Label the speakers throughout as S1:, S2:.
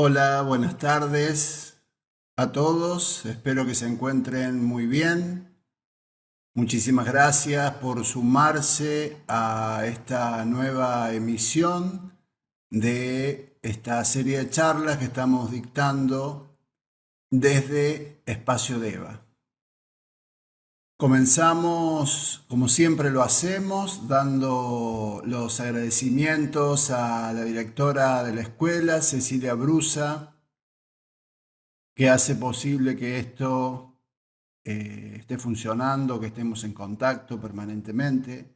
S1: Hola, buenas tardes a todos. Espero que se encuentren muy bien. Muchísimas gracias por sumarse a esta nueva emisión de esta serie de charlas que estamos dictando desde Espacio Deva. Comenzamos, como siempre lo hacemos, dando los agradecimientos a la directora de la escuela, Cecilia Brusa, que hace posible que esto esté funcionando, que estemos en contacto permanentemente.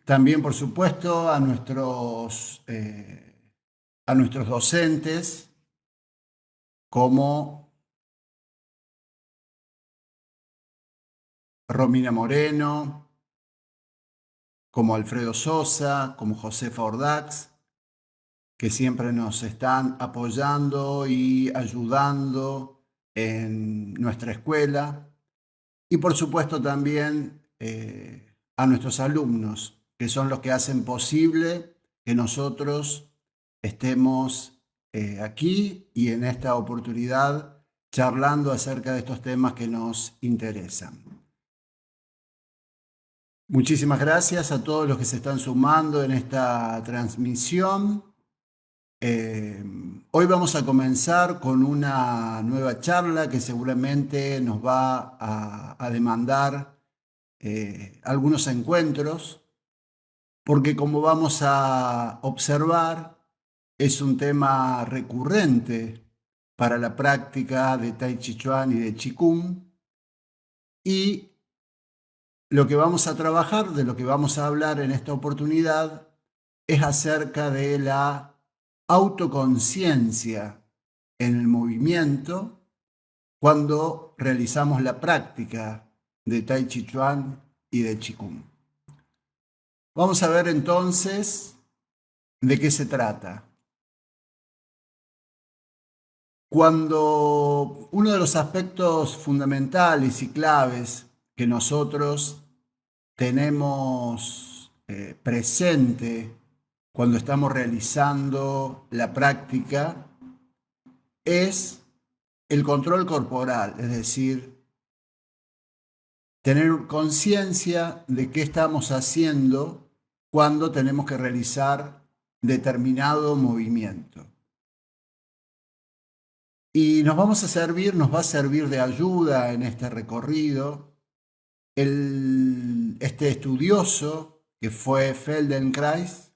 S1: También, por supuesto, a nuestros docentes, como Romina Moreno, como Alfredo Sosa, como Josefa Ordax, que siempre nos están apoyando y ayudando en nuestra escuela. Y por supuesto también a nuestros alumnos, que son los que hacen posible que nosotros estemos aquí y en esta oportunidad charlando acerca de estos temas que nos interesan. Muchísimas gracias a todos los que se están sumando en esta transmisión. Hoy vamos a comenzar con una nueva charla que seguramente nos va a demandar algunos encuentros, porque como vamos a observar, es un tema recurrente para la práctica de Tai Chi Chuan y de Qigong, y lo que vamos a trabajar, de lo que vamos a hablar en esta oportunidad, es acerca de la autoconciencia en el movimiento cuando realizamos la práctica de Tai Chi Chuan y de Qigong. Vamos a ver entonces de qué se trata. Cuando uno de los aspectos fundamentales y claves que nosotros tenemos presente cuando estamos realizando la práctica es el control corporal, es decir, tener conciencia de qué estamos haciendo cuando tenemos que realizar determinado movimiento. Y nos va a servir de ayuda en este recorrido este estudioso que fue Feldenkrais,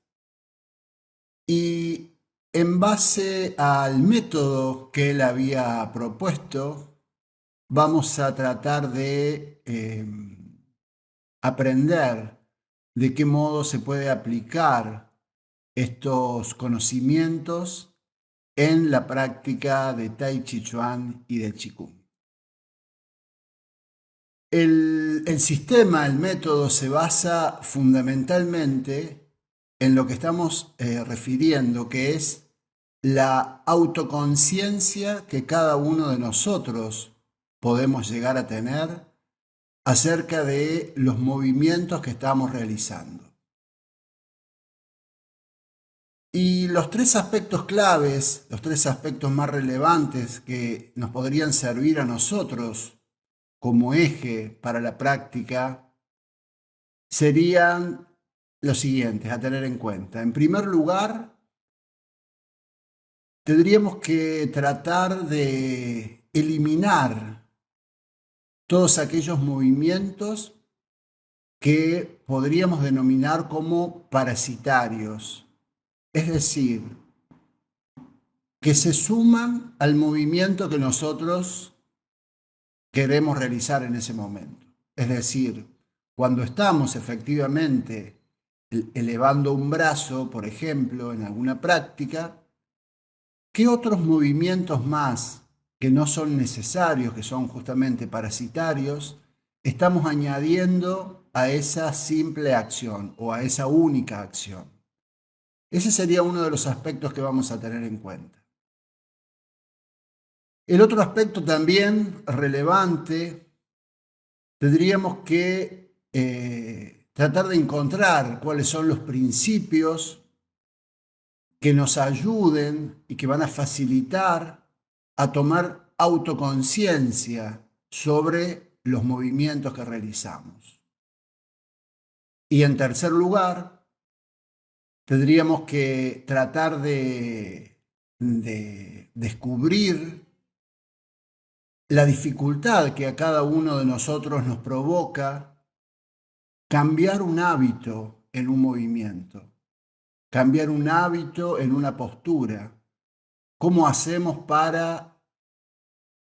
S1: y en base al método que él había propuesto, vamos a tratar de aprender de qué modo se puede aplicar estos conocimientos en la práctica de Tai Chi Chuan y de Qigong. El sistema, el método se basa fundamentalmente en lo que estamos refiriendo, que es la autoconciencia que cada uno de nosotros podemos llegar a tener acerca de los movimientos que estamos realizando. Y los tres aspectos claves, los tres aspectos más relevantes que nos podrían servir a nosotros como eje para la práctica serían los siguientes a tener en cuenta. En primer lugar, tendríamos que tratar de eliminar todos aquellos movimientos que podríamos denominar como parasitarios, es decir, que se suman al movimiento que nosotros queremos realizar en ese momento. Es decir, cuando estamos efectivamente elevando un brazo, por ejemplo, en alguna práctica, ¿qué otros movimientos más que no son necesarios, que son justamente parasitarios, estamos añadiendo a esa simple acción o a esa única acción? Ese sería uno de los aspectos que vamos a tener en cuenta. El otro aspecto también relevante, tendríamos que tratar de encontrar cuáles son los principios que nos ayuden y que van a facilitar a tomar autoconciencia sobre los movimientos que realizamos. Y en tercer lugar, tendríamos que tratar de descubrir la dificultad que a cada uno de nosotros nos provoca cambiar un hábito en un movimiento, cambiar un hábito en una postura. ¿Cómo hacemos para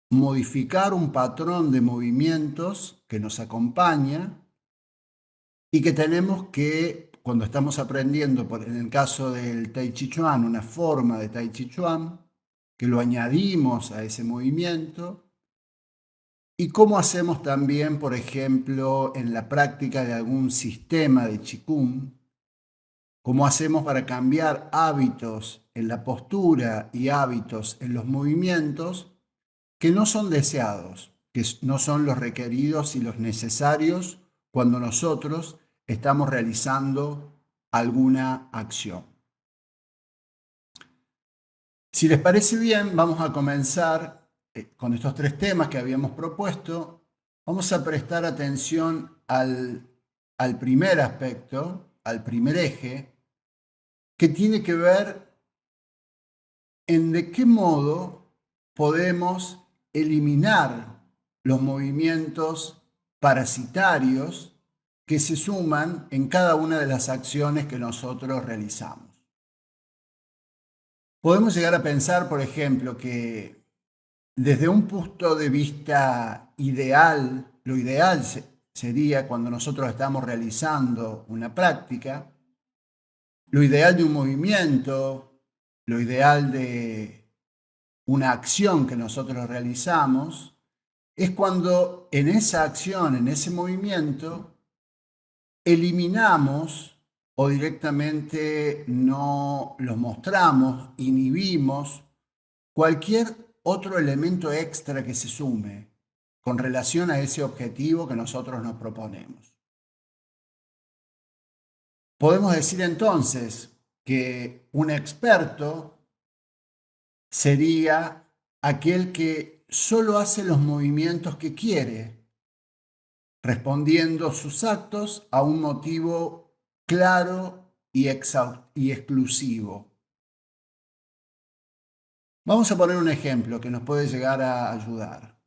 S1: modificar un patrón de movimientos que nos acompaña y que tenemos que, cuando estamos aprendiendo, en el caso del Tai Chi Chuan, una forma de Tai Chi Chuan, que lo añadimos a ese movimiento? ¿Y cómo hacemos también, por ejemplo, en la práctica de algún sistema de Qigong? ¿Cómo hacemos para cambiar hábitos en la postura y hábitos en los movimientos que no son deseados, que no son los requeridos y los necesarios cuando nosotros estamos realizando alguna acción? Si les parece bien, vamos a comenzar con estos tres temas que habíamos propuesto. Vamos a prestar atención al primer aspecto, al primer eje, que tiene que ver en de qué modo podemos eliminar los movimientos parasitarios que se suman en cada una de las acciones que nosotros realizamos. Podemos llegar a pensar, por ejemplo, que desde un punto de vista ideal, lo ideal sería cuando nosotros estamos realizando una práctica, lo ideal de un movimiento, lo ideal de una acción que nosotros realizamos, es cuando en esa acción, en ese movimiento, eliminamos o directamente no los mostramos, inhibimos cualquier otro elemento extra que se sume con relación a ese objetivo que nosotros nos proponemos. Podemos decir entonces que un experto sería aquel que solo hace los movimientos que quiere, respondiendo sus actos a un motivo claro y exclusivo. Vamos a poner un ejemplo que nos puede llegar a ayudar.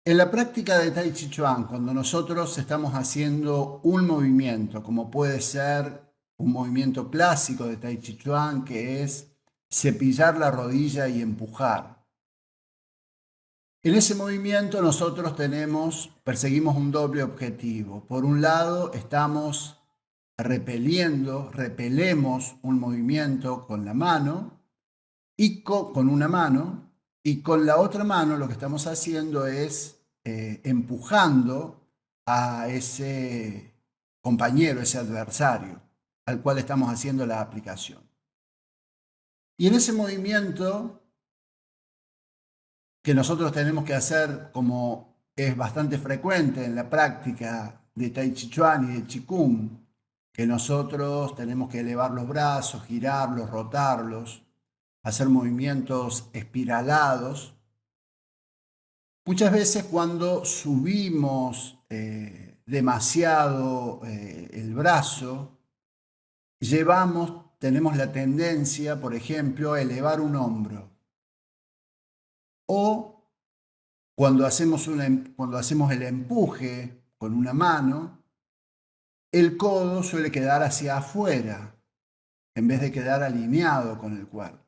S1: En la práctica de Tai Chi Chuan, cuando nosotros estamos haciendo un movimiento, como puede ser un movimiento clásico de Tai Chi Chuan, que es cepillar la rodilla y empujar. En ese movimiento nosotros perseguimos un doble objetivo. Por un lado, estamos repelemos un movimiento con la mano, y con una mano, y con la otra mano lo que estamos haciendo es empujando a ese compañero, ese adversario, al cual estamos haciendo la aplicación. Y en ese movimiento que nosotros tenemos que hacer, como es bastante frecuente en la práctica de Tai Chi Chuan y de Qigong, que nosotros tenemos que elevar los brazos, girarlos, rotarlos, hacer movimientos espiralados. Muchas veces cuando subimos demasiado el brazo, tenemos la tendencia, por ejemplo, a elevar un hombro. O cuando hacemos el empuje con una mano, el codo suele quedar hacia afuera en vez de quedar alineado con el cuerpo.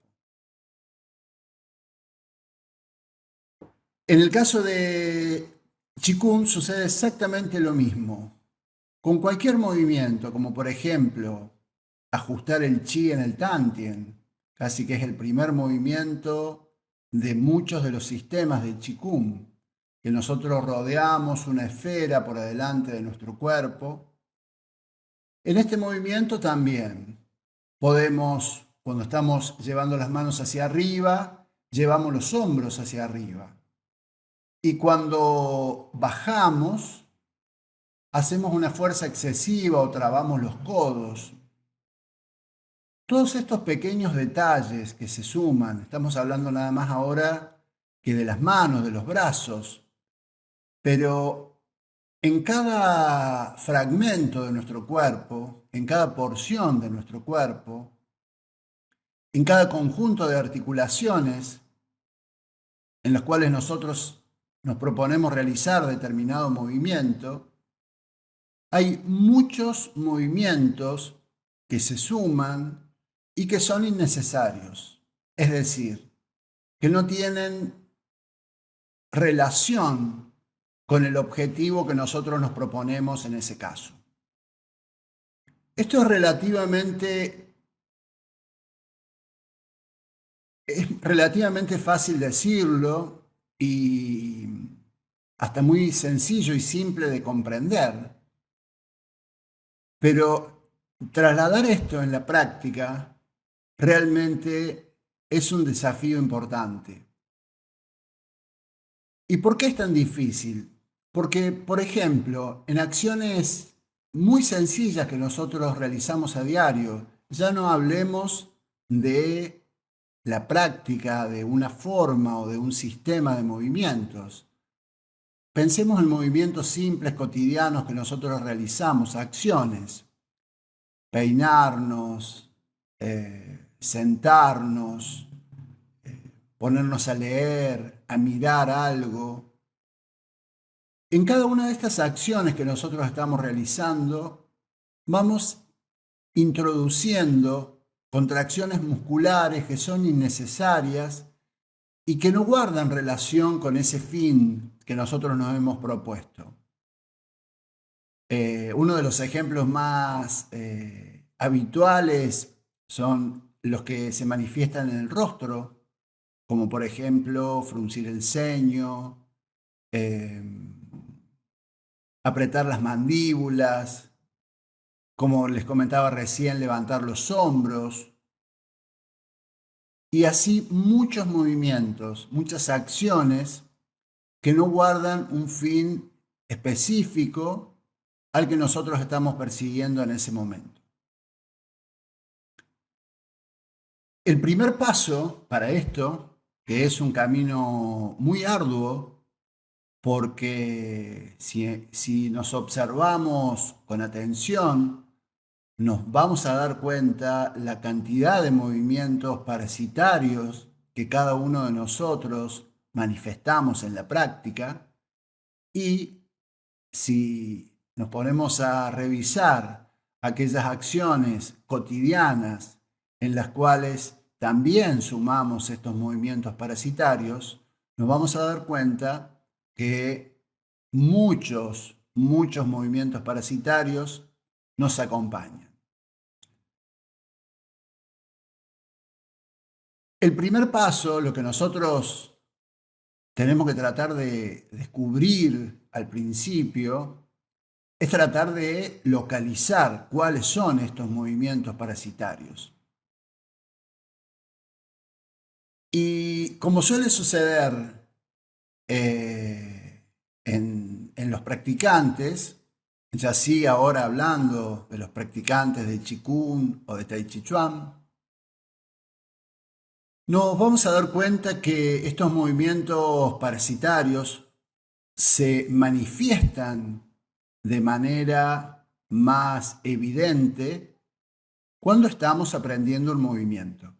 S1: En el caso de Qigong sucede exactamente lo mismo. Con cualquier movimiento, como por ejemplo ajustar el chi en el Tantien, casi que es el primer movimiento de muchos de los sistemas de Qigong, que nosotros rodeamos una esfera por delante de nuestro cuerpo. En este movimiento también podemos, cuando estamos llevando las manos hacia arriba, llevamos los hombros hacia arriba. Y cuando bajamos, hacemos una fuerza excesiva o trabamos los codos. Todos estos pequeños detalles que se suman, estamos hablando nada más ahora que de las manos, de los brazos, pero en cada fragmento de nuestro cuerpo, en cada porción de nuestro cuerpo, en cada conjunto de articulaciones en las cuales nosotros nos proponemos realizar determinado movimiento, hay muchos movimientos que se suman y que son innecesarios. Es decir, que no tienen relación con el objetivo que nosotros nos proponemos en ese caso. Esto es relativamente fácil decirlo y hasta muy sencillo y simple de comprender, pero trasladar esto en la práctica realmente es un desafío importante. ¿Y por qué es tan difícil? Porque, por ejemplo, en acciones muy sencillas que nosotros realizamos a diario, ya no hablemos de la práctica de una forma o de un sistema de movimientos. Pensemos en movimientos simples, cotidianos que nosotros realizamos, acciones. Peinarnos, sentarnos, ponernos a leer, a mirar algo. En cada una de estas acciones que nosotros estamos realizando, vamos introduciendo contracciones musculares que son innecesarias y que no guardan relación con ese fin que nosotros nos hemos propuesto. Uno de los ejemplos más habituales son los que se manifiestan en el rostro, como por ejemplo fruncir el ceño, eh, apretar las mandíbulas, como les comentaba recién, levantar los hombros, y así muchos movimientos, muchas acciones que no guardan un fin específico al que nosotros estamos persiguiendo en ese momento. El primer paso para esto, que es un camino muy arduo, porque si nos observamos con atención, nos vamos a dar cuenta la cantidad de movimientos parasitarios que cada uno de nosotros manifestamos en la práctica, y si nos ponemos a revisar aquellas acciones cotidianas en las cuales también sumamos estos movimientos parasitarios, nos vamos a dar cuenta que muchos movimientos parasitarios nos acompañan. El primer paso, lo que nosotros tenemos que tratar de descubrir al principio, es tratar de localizar cuáles son estos movimientos parasitarios. Y como suele suceder en los practicantes, ya sí ahora hablando de los practicantes de Qigong o de Tai Chi Chuan, nos vamos a dar cuenta que estos movimientos parasitarios se manifiestan de manera más evidente cuando estamos aprendiendo el movimiento.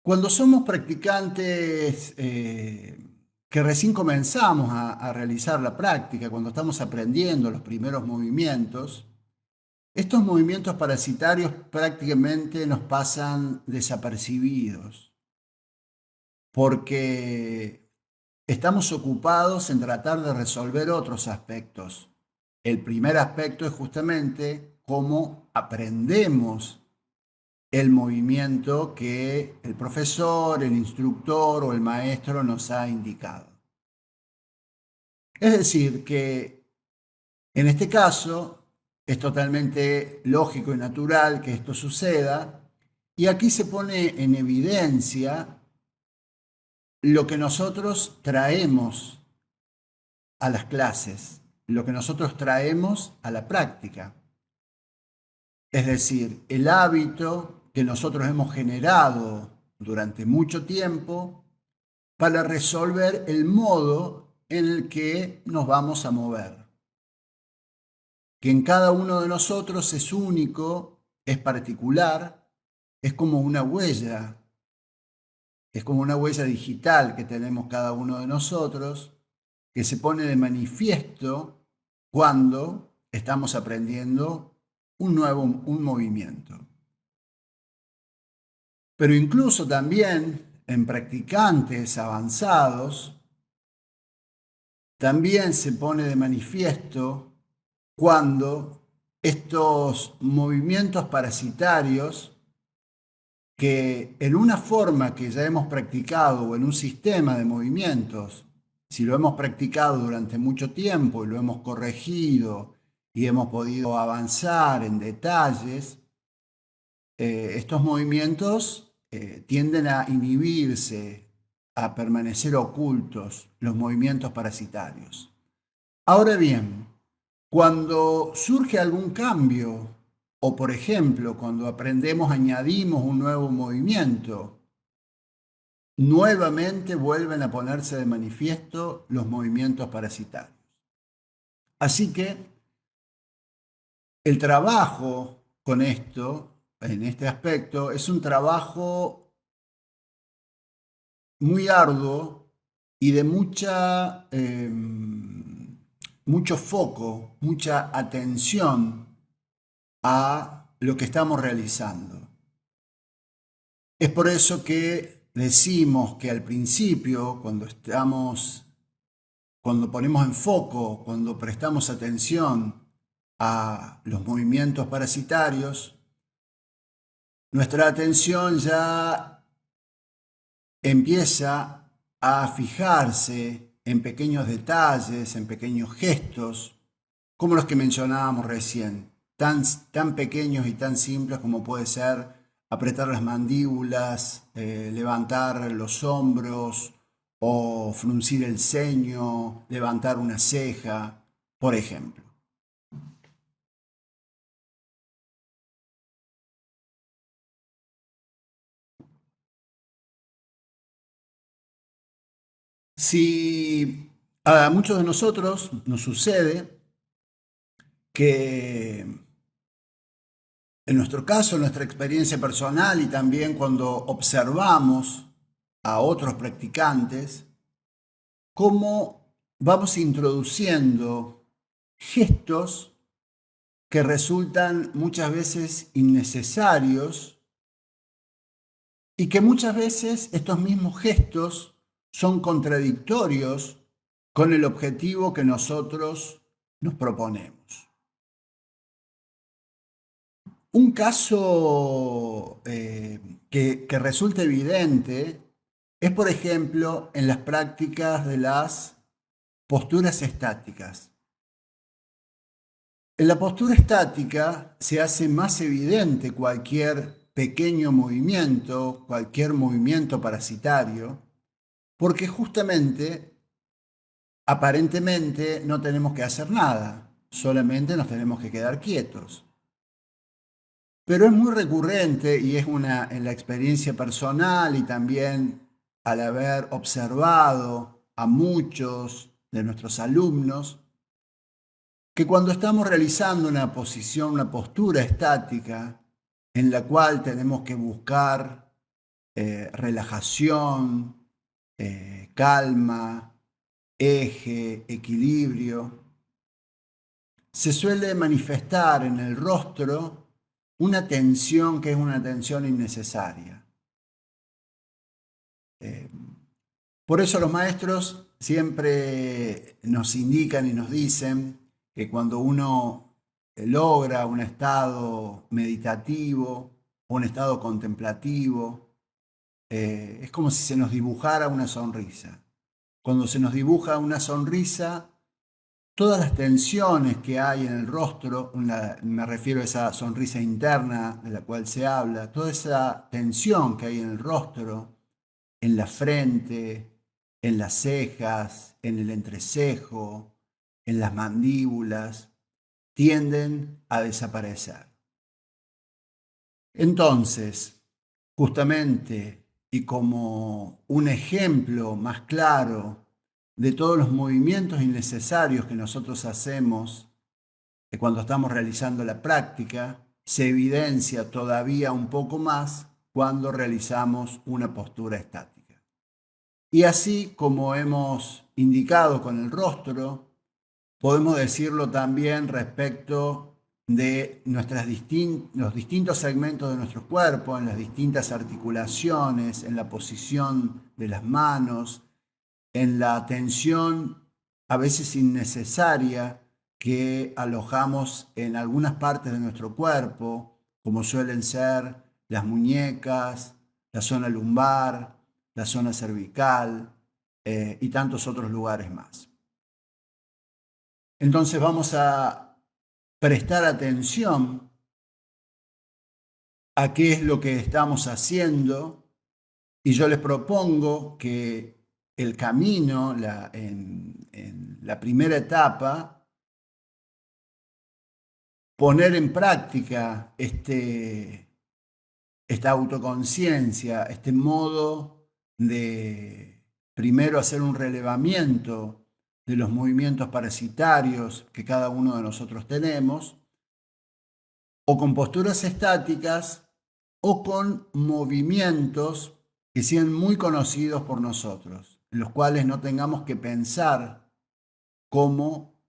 S1: Cuando somos practicantes que recién comenzamos a realizar la práctica, cuando estamos aprendiendo los primeros movimientos, estos movimientos parasitarios prácticamente nos pasan desapercibidos, porque estamos ocupados en tratar de resolver otros aspectos. El primer aspecto es justamente cómo aprendemos el movimiento que el profesor, el instructor o el maestro nos ha indicado. Es decir, que en este caso es totalmente lógico y natural que esto suceda, y aquí se pone en evidencia lo que nosotros traemos a las clases, lo que nosotros traemos a la práctica. Es decir, el hábito que nosotros hemos generado durante mucho tiempo para resolver el modo en el que nos vamos a mover. Que en cada uno de nosotros es único, es particular, es como una huella, es como una huella digital que tenemos cada uno de nosotros, que se pone de manifiesto cuando estamos aprendiendo un movimiento. Pero incluso también en practicantes avanzados, también se pone de manifiesto cuando estos movimientos parasitarios, que en una forma que ya hemos practicado o en un sistema de movimientos, si lo hemos practicado durante mucho tiempo y lo hemos corregido y hemos podido avanzar en detalles, estos movimientos tienden a inhibirse, a permanecer ocultos, los movimientos parasitarios. Ahora bien, cuando surge algún cambio, o por ejemplo, cuando aprendemos, añadimos un nuevo movimiento, nuevamente vuelven a ponerse de manifiesto los movimientos parasitarios. Así que el trabajo con esto, en este aspecto, es un trabajo muy arduo y de mucho foco, mucha atención a lo que estamos realizando. Es por eso que decimos que al principio, cuando ponemos en foco, cuando prestamos atención a los movimientos parasitarios, nuestra atención ya empieza a fijarse en pequeños detalles, en pequeños gestos, como los que mencionábamos recién, tan pequeños y tan simples como puede ser apretar las mandíbulas, levantar los hombros o fruncir el ceño, levantar una ceja, por ejemplo. Si a muchos de nosotros nos sucede que en nuestro caso, en nuestra experiencia personal y también cuando observamos a otros practicantes, cómo vamos introduciendo gestos que resultan muchas veces innecesarios y que muchas veces estos mismos gestos son contradictorios con el objetivo que nosotros nos proponemos. Un caso que resulta evidente es, por ejemplo, en las prácticas de las posturas estáticas. En la postura estática se hace más evidente cualquier pequeño movimiento, cualquier movimiento parasitario, porque justamente, aparentemente, no tenemos que hacer nada, solamente nos tenemos que quedar quietos. Pero es muy recurrente y es en la experiencia personal y también al haber observado a muchos de nuestros alumnos, que cuando estamos realizando una posición, una postura estática, en la cual tenemos que buscar relajación, calma, eje, equilibrio, se suele manifestar en el rostro una tensión que es una tensión innecesaria. Eh, por eso los maestros siempre nos indican y nos dicen que cuando uno logra un estado meditativo o un estado contemplativo, es como si se nos dibujara una sonrisa. Cuando se nos dibuja una sonrisa, todas las tensiones que hay en el rostro, me refiero a esa sonrisa interna de la cual se habla, toda esa tensión que hay en el rostro, en la frente, en las cejas, en el entrecejo, en las mandíbulas, tienden a desaparecer. Entonces, justamente, y como un ejemplo más claro de todos los movimientos innecesarios que nosotros hacemos cuando estamos realizando la práctica, se evidencia todavía un poco más cuando realizamos una postura estática. Y así como hemos indicado con el rostro, podemos decirlo también respecto de los distintos segmentos de nuestro cuerpo, en las distintas articulaciones, en la posición de las manos, en la tensión a veces innecesaria que alojamos en algunas partes de nuestro cuerpo, como suelen ser las muñecas, la zona lumbar, la zona cervical y tantos otros lugares más. Entonces vamos a prestar atención a qué es lo que estamos haciendo y yo les propongo que el camino en la primera etapa, poner en práctica esta autoconciencia, este modo de primero hacer un relevamiento de los movimientos parasitarios que cada uno de nosotros tenemos, o con posturas estáticas o con movimientos que sean muy conocidos por nosotros, en los cuales no tengamos que pensar cómo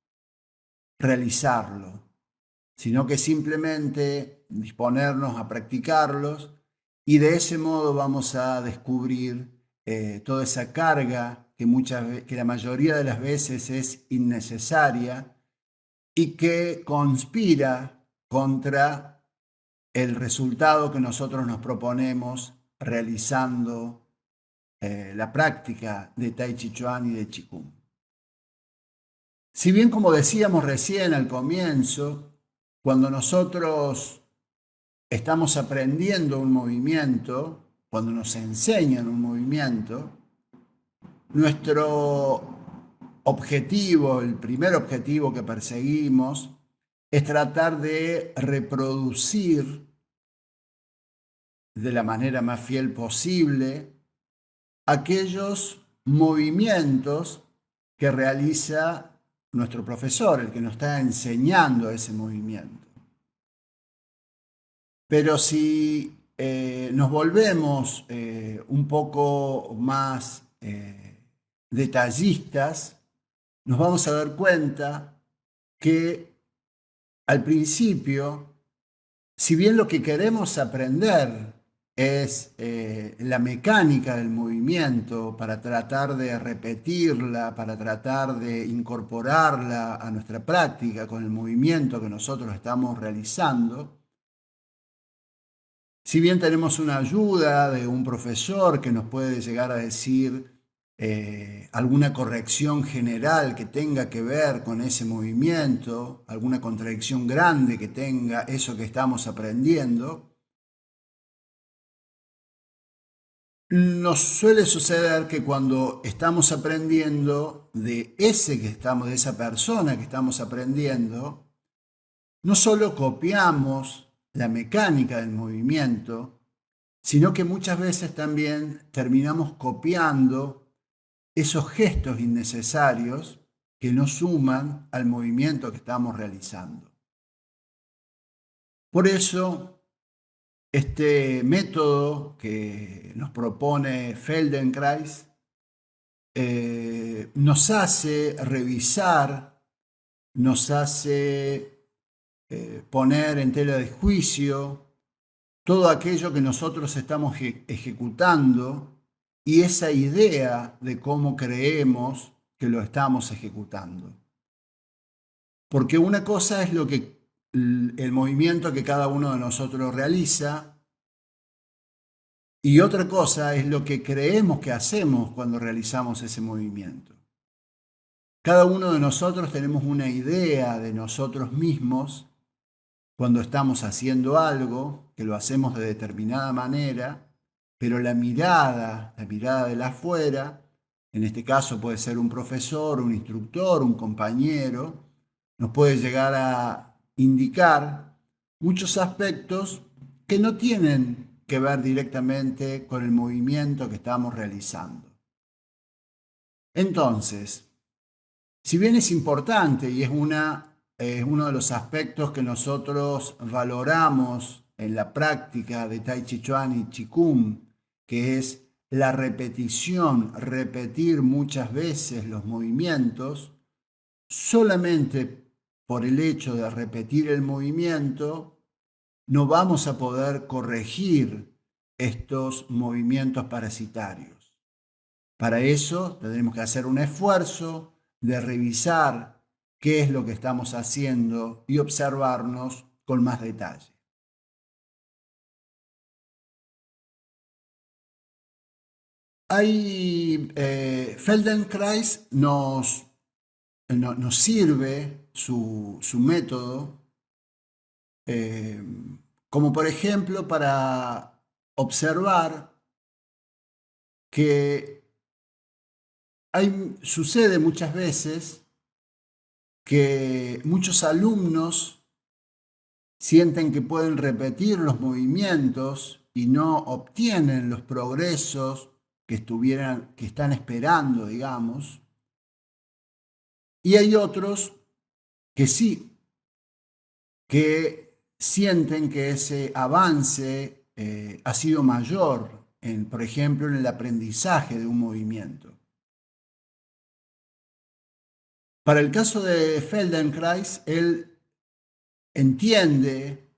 S1: realizarlo, sino que simplemente disponernos a practicarlos y de ese modo vamos a descubrir toda esa carga que la mayoría de las veces es innecesaria y que conspira contra el resultado que nosotros nos proponemos realizando la práctica de Tai Chi Chuan y de Qigong. Si bien, como decíamos recién al comienzo, cuando nosotros estamos aprendiendo un movimiento, cuando nos enseñan un movimiento, nuestro objetivo, el primer objetivo que perseguimos, es tratar de reproducir de la manera más fiel posible aquellos movimientos que realiza nuestro profesor, el que nos está enseñando ese movimiento. Pero si nos volvemos un poco más detallistas, nos vamos a dar cuenta que al principio, si bien lo que queremos aprender es la mecánica del movimiento para tratar de repetirla, para tratar de incorporarla a nuestra práctica con el movimiento que nosotros estamos realizando, si bien tenemos una ayuda de un profesor que nos puede llegar a decir alguna corrección general que tenga que ver con ese movimiento, alguna contradicción grande que tenga eso que estamos aprendiendo, nos suele suceder que cuando estamos aprendiendo de esa persona que estamos aprendiendo, no solo copiamos la mecánica del movimiento, sino que muchas veces también terminamos copiando esos gestos innecesarios que no suman al movimiento que estamos realizando. Por eso, este método que nos propone Feldenkrais nos hace revisar, nos hace poner en tela de juicio todo aquello que nosotros estamos ejecutando y esa idea de cómo creemos que lo estamos ejecutando. Porque una cosa es el movimiento que cada uno de nosotros realiza y otra cosa es lo que creemos que hacemos cuando realizamos ese movimiento. Cada uno de nosotros tenemos una idea de nosotros mismos cuando estamos haciendo algo, que lo hacemos de determinada manera, pero la mirada de la afuera, en este caso puede ser un profesor, un instructor, un compañero, nos puede llegar a indicar muchos aspectos que no tienen que ver directamente con el movimiento que estamos realizando. Entonces, si bien es importante y es uno de los aspectos que nosotros valoramos en la práctica de Tai Chi Chuan y Qigong, que es la repetición, repetir muchas veces los movimientos, solamente por el hecho de repetir el movimiento, no vamos a poder corregir estos movimientos parasitarios. Para eso tendremos que hacer un esfuerzo de revisar qué es lo que estamos haciendo y observarnos con más detalle. Feldenkrais nos sirve su método, eh, como por ejemplo para observar que sucede muchas veces que muchos alumnos sienten que pueden repetir los movimientos y no obtienen los progresos que están esperando, digamos. Y hay otros que sí, que sienten que ese avance ha sido mayor, por ejemplo, en el aprendizaje de un movimiento. Para el caso de Feldenkrais, él entiende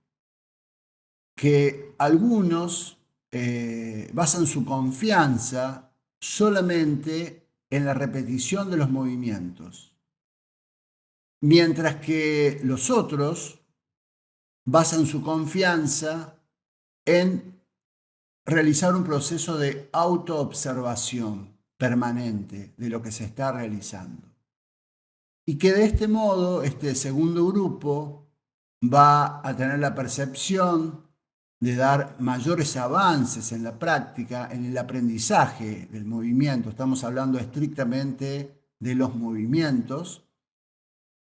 S1: que algunos basan su confianza solamente en la repetición de los movimientos, mientras que los otros basan su confianza en realizar un proceso de autoobservación permanente de lo que se está realizando. Y que de este modo, este segundo grupo va a tener la percepción de dar mayores avances en la práctica, en el aprendizaje del movimiento. Estamos hablando estrictamente de los movimientos.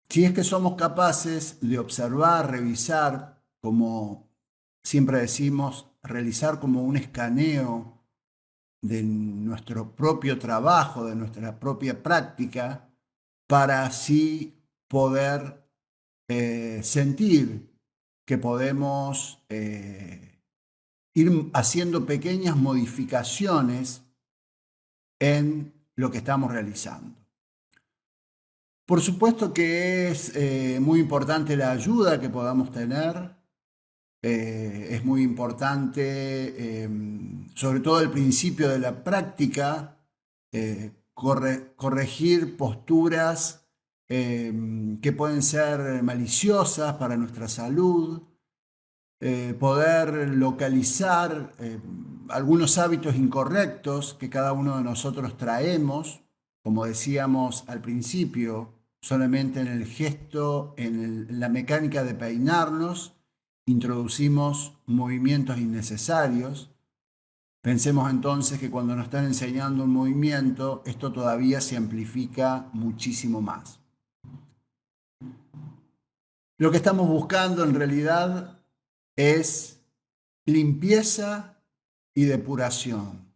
S1: Si es que somos capaces de observar, revisar, como siempre decimos, realizar como un escaneo de nuestro propio trabajo, de nuestra propia práctica, para así poder sentir que podemos ir haciendo pequeñas modificaciones en lo que estamos realizando. Por supuesto que es muy importante la ayuda que podamos tener. Es muy importante, sobre todo al principio de la práctica, corregir posturas que pueden ser maliciosas para nuestra salud, poder localizar algunos hábitos incorrectos que cada uno de nosotros traemos, como decíamos al principio, solamente en el gesto, en la mecánica de peinarnos, introducimos movimientos innecesarios. Pensemos entonces que cuando nos están enseñando un movimiento, esto todavía se amplifica muchísimo más. Lo que estamos buscando en realidad es limpieza y depuración.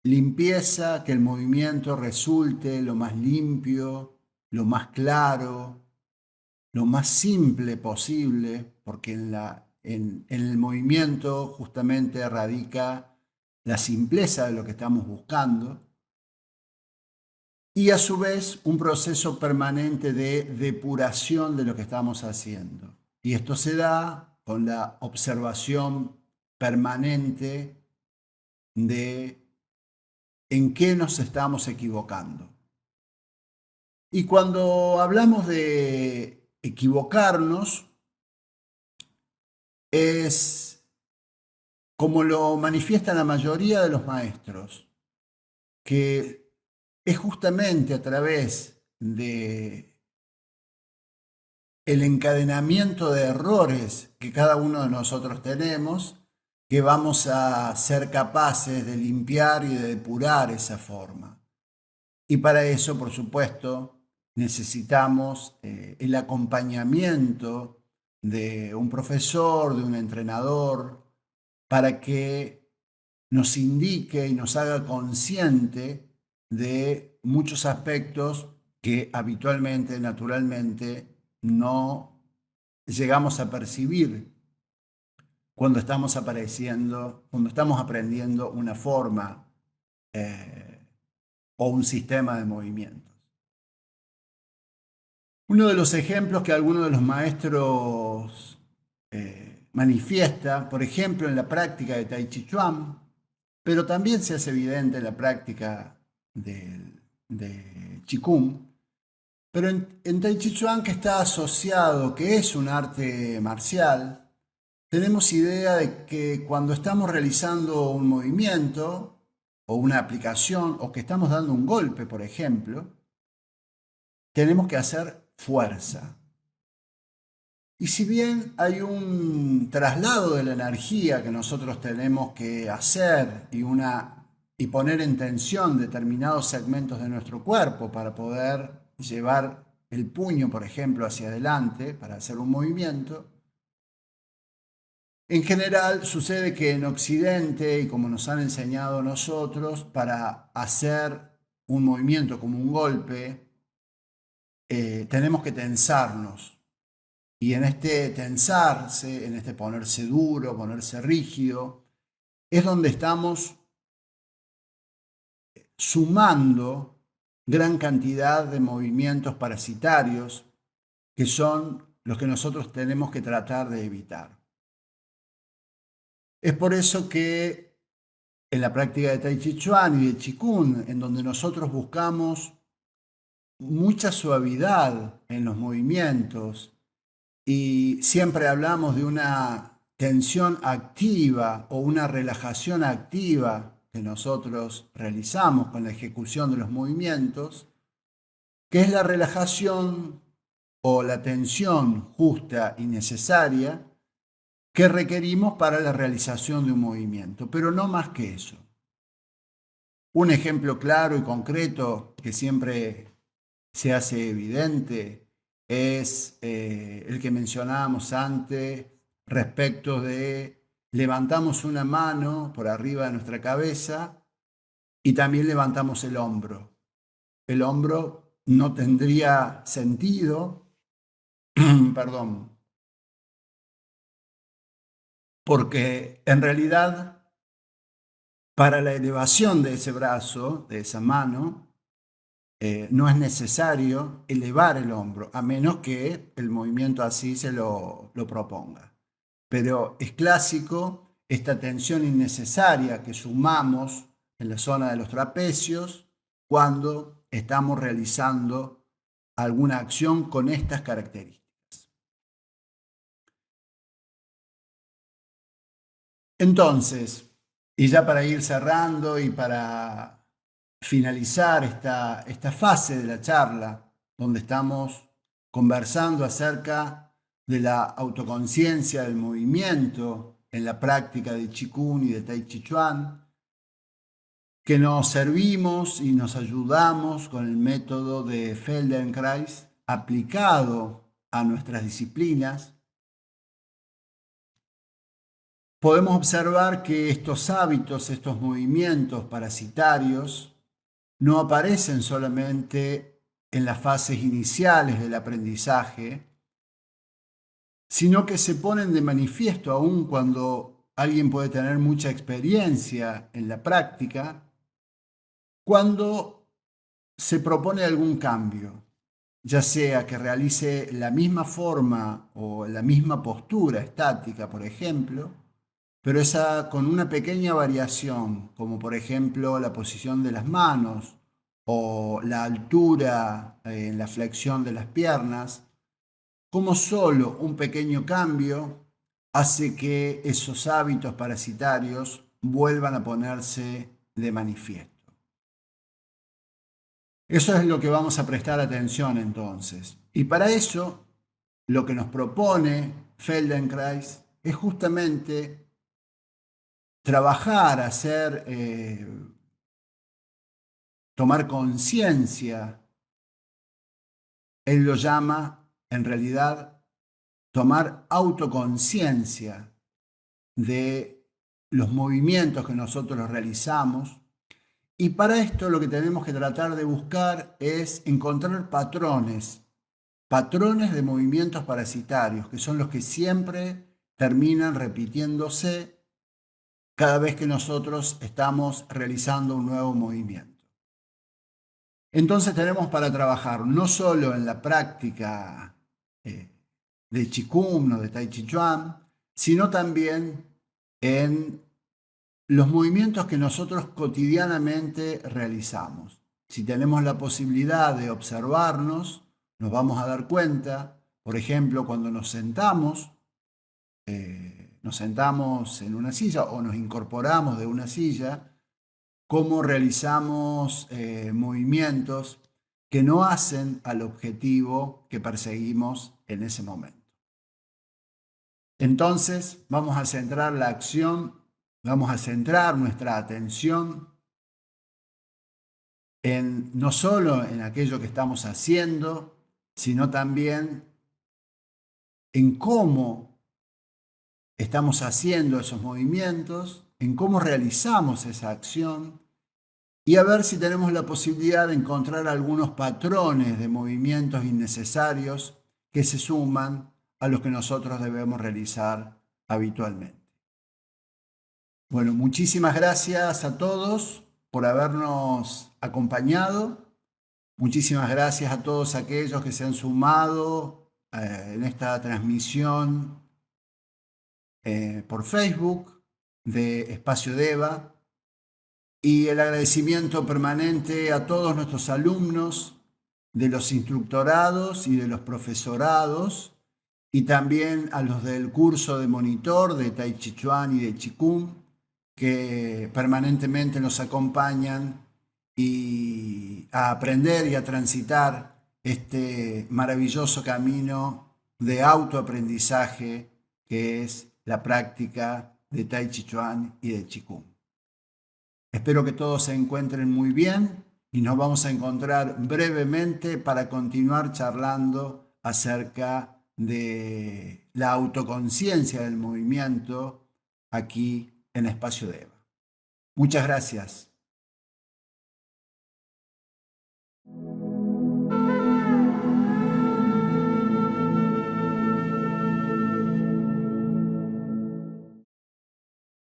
S1: Limpieza, que el movimiento resulte lo más limpio, lo más claro, lo más simple posible, porque en el movimiento justamente radica la simpleza de lo que estamos buscando. Y a su vez un proceso permanente de depuración de lo que estamos haciendo. Y esto se da con la observación permanente de en qué nos estamos equivocando. Y cuando hablamos de equivocarnos, es como lo manifiestan la mayoría de los maestros, que es justamente a través de el encadenamiento de errores que cada uno de nosotros tenemos, que vamos a ser capaces de limpiar y de depurar esa forma. Y para eso, por supuesto, necesitamos el acompañamiento de un profesor, de un entrenador, para que nos indique y nos haga consciente de muchos aspectos que habitualmente, naturalmente, no llegamos a percibir cuando estamos cuando estamos aprendiendo una forma o un sistema de movimientos. Uno de los ejemplos que algunos de los maestros manifiesta, por ejemplo, en la práctica de Tai Chi Chuan, pero también se hace evidente en la práctica de Qigong, pero en Tai Chi Chuan, que está asociado, que es un arte marcial, tenemos idea de que cuando estamos realizando un movimiento o una aplicación o que estamos dando un golpe, por ejemplo, tenemos que hacer fuerza. Y si bien hay un traslado de la energía que nosotros tenemos que hacer y poner en tensión determinados segmentos de nuestro cuerpo para poder llevar el puño, por ejemplo, hacia adelante para hacer un movimiento, en general sucede que en Occidente, y como nos han enseñado a nosotros, para hacer un movimiento como un golpe, tenemos que tensarnos. Y en este tensarse, en este ponerse duro, ponerse rígido, es donde estamos sumando gran cantidad de movimientos parasitarios que son los que nosotros tenemos que tratar de evitar. Es por eso que en la práctica de Tai Chi Chuan y de Qigong, en donde nosotros buscamos mucha suavidad en los movimientos, y siempre hablamos de una tensión activa o una relajación activa que nosotros realizamos con la ejecución de los movimientos, que es la relajación o la tensión justa y necesaria que requerimos para la realización de un movimiento, pero no más que eso. Un ejemplo claro y concreto que siempre se hace evidente es el que mencionábamos antes respecto de levantamos una mano por arriba de nuestra cabeza y también levantamos el hombro. El hombro no tendría sentido, perdón, porque en realidad para la elevación de ese brazo, de esa mano, no es necesario elevar el hombro, a menos que el movimiento así se lo proponga. Pero es clásico esta tensión innecesaria que sumamos en la zona de los trapecios cuando estamos realizando alguna acción con estas características. Entonces, y ya para ir cerrando y para finalizar esta fase de la charla, donde estamos conversando acerca de la autoconciencia del movimiento en la práctica de Qigong y de Tai Chi Chuan, que nos servimos y nos ayudamos con el método de Feldenkrais aplicado a nuestras disciplinas, podemos observar que estos hábitos, estos movimientos parasitarios, no aparecen solamente en las fases iniciales del aprendizaje, sino que se ponen de manifiesto aún cuando alguien puede tener mucha experiencia en la práctica, cuando se propone algún cambio, ya sea que realice la misma forma o la misma postura estática, por ejemplo, pero esa con una pequeña variación, como por ejemplo la posición de las manos o la altura en la flexión de las piernas, como solo un pequeño cambio hace que esos hábitos parasitarios vuelvan a ponerse de manifiesto. Eso es lo que vamos a prestar atención entonces. Y para eso, lo que nos propone Feldenkrais es justamente trabajar, tomar conciencia. Él lo llama, en realidad, tomar autoconciencia de los movimientos que nosotros realizamos. Y para esto lo que tenemos que tratar de buscar es encontrar patrones de movimientos parasitarios, que son los que siempre terminan repitiéndose cada vez que nosotros estamos realizando un nuevo movimiento. Entonces tenemos para trabajar no solo en la práctica de Qigong o de Tai Chi Chuan, sino también en los movimientos que nosotros cotidianamente realizamos. Si tenemos la posibilidad de observarnos, nos vamos a dar cuenta, por ejemplo, cuando nos sentamos en una silla o nos incorporamos de una silla, cómo realizamos movimientos que no hacen al objetivo que perseguimos en ese momento. Entonces vamos a centrar la acción, vamos a centrar nuestra atención no solo en aquello que estamos haciendo, sino también en cómo estamos haciendo esos movimientos, en cómo realizamos esa acción y a ver si tenemos la posibilidad de encontrar algunos patrones de movimientos innecesarios que se suman a los que nosotros debemos realizar habitualmente. Bueno, muchísimas gracias a todos por habernos acompañado. Muchísimas gracias a todos aquellos que se han sumado en esta transmisión por Facebook de Espacio Deva. Y el agradecimiento permanente a todos nuestros alumnos de los instructorados y de los profesorados, y también a los del curso de monitor de Tai Chi Chuan y de Qigong, que permanentemente nos acompañan a aprender y a transitar este maravilloso camino de autoaprendizaje que es la práctica de Tai Chi Chuan y de Qigong. Espero que todos se encuentren muy bien y nos vamos a encontrar brevemente para continuar charlando acerca de la autoconciencia del movimiento aquí en Espacio Deva. Muchas gracias.